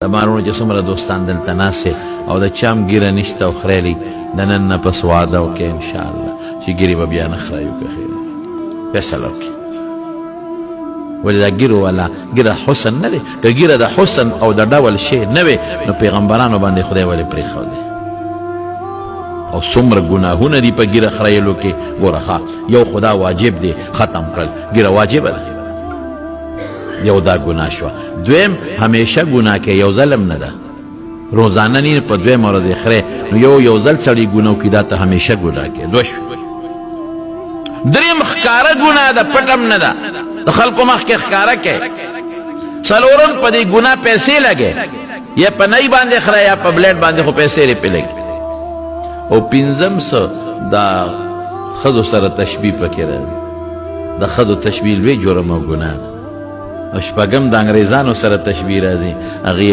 د مارونو چې څومره دوستان دلته ناست او د چا هم ګیره نشته او خریلي د نن نه پس واده وکړې انشاءالله چې ګیرې به بیا نه خرایو که خیر فیصله وکړي ولې دا ګیرو والا ګیره حسن نه دی که ګیره د حسن او د ډول شی نه وي نو پیغمبرانو باندې خدای ولې پرېښودی او څومره ګناهونه دي په ګیره خرایلو کې ګوره ښه یو خدا واجب دی ختم کړل ګیره واجبه ده یو دا ګناه شوه دویم همیشه ګناه کې یو ظلم نه ده روزانه نه په دویم ورځې خرې نو یو ځل سړی ګناه وکړي دا ته همیشه ګناه کې دوه شو دریم ښکاره ګناه ده پټم نه ده د خلکو مخ کې ښکاره کې څلورم په دې ګناه پیسې لګې یا په نی باندې خره یا په بلیډ باندې خو پیسې لري پې لګي او پنځم څه دا ښځو سره تشبیه پکې راځي د ښځو تشبیه لوی جرم او ګناه ده او شپږم د انګریزانو سره تشبیه راځي هغې